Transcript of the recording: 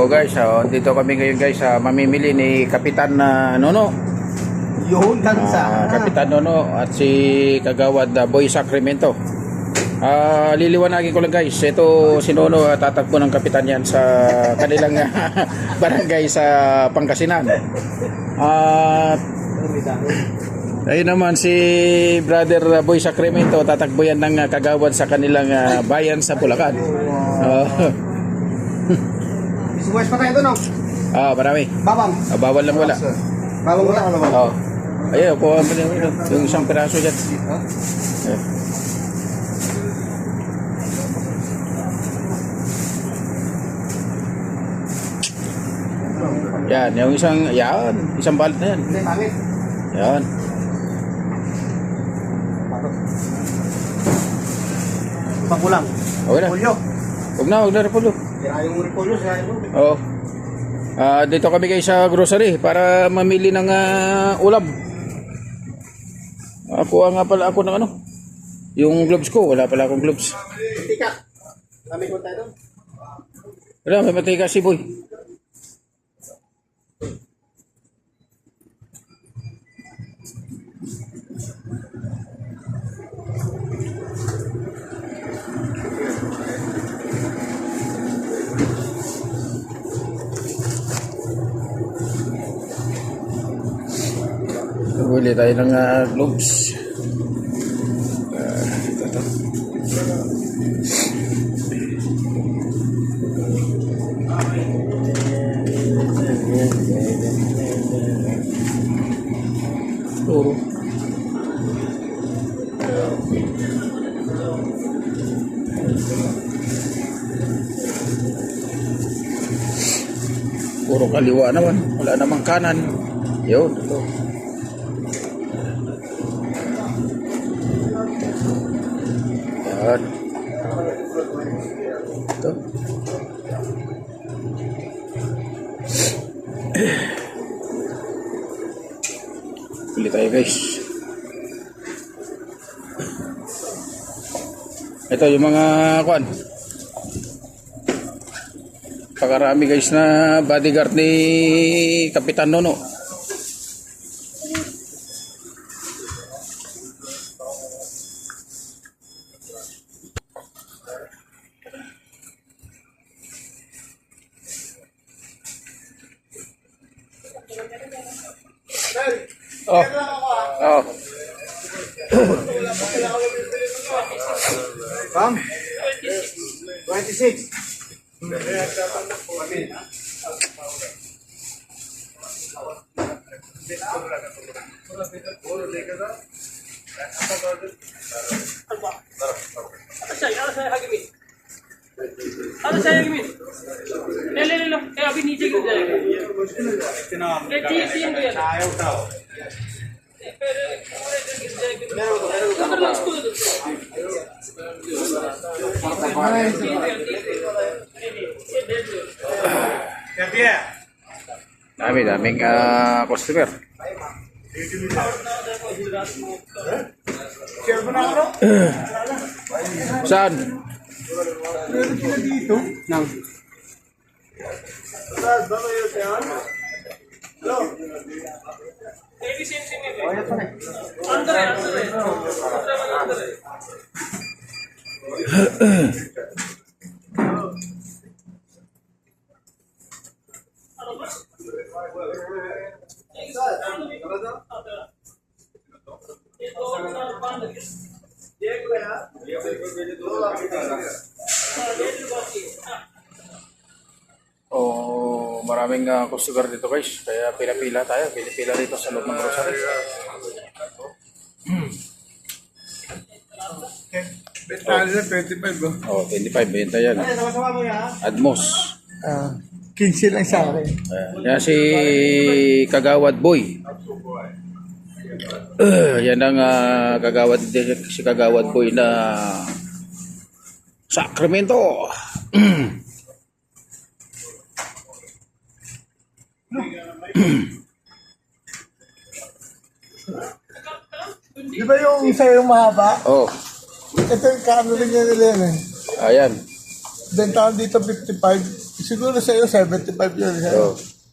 Hello guys, dito kami ngayon guys sa mamimili ni Kapitan Nono. Yun, kansa. Kapitan Nono at si Kagawad Boy Sacramento. Liliwanagin ko lang guys, ito si Nono tatakbo ng kapitan yan sa kanilang barangay sa Pangasinan. Ayun naman si Brother Boy Sacramento, tatakbo yan ng kagawad sa kanilang bayan sa Bulacan. Buwes pa tayo doon, no? Marami. Babang. Bawal lang wala. Babang wala. Ayun, kuha mo yung isang piraso dyan. Yan, yung isang balot na yan. Hindi, pangit. Yan. Pangkulang. Okay na. Repolyo. Huwag na repolyo. Sira yung repolyo, sira yung repolyo. Oo. Dito kami guys sa grocery para mamili ng ulam. Kuha nga pala ako ng yung gloves ko. Wala pala akong gloves. Tika. Kami ko tayo doon. Wala, may matika si Boy. Bili tayo ng gloves. Ito. Turo. Puro kaliwa naman. Wala namang kanan. Yun. Ito. Yan. Ito. Bili tayo guys. Ito yung mga kuan. Pakarami guys na bodyguard ni Kapitan Nono. Bang. 26. Ano saya gawin? Lelo. Abi नीचे गिर जाएगा. तीन गया. Ayaw tao. फिर पूरे गिर जाएगा. उधर लग school. Daming customer. Saan? Dito. Nang. अंदर है Maraming customer dito guys. Kaya pila-pila tayo. Pila-pila dito sa loob ng grocery. Betali na 25 ba? 25. Benta yan. Sama-sama mo yan. Admos. 15 lang sa akin. Yan si Kagawad Boy. Yan ang si Kagawad Boy na Sacramento. Di ba yung sa'yo mahaba? Oh, Ito yung kano rin niya nila yan eh. ayan. Bentahan dito 55, Siguro sa'yo, 75 yun. Sa'yo. Oh.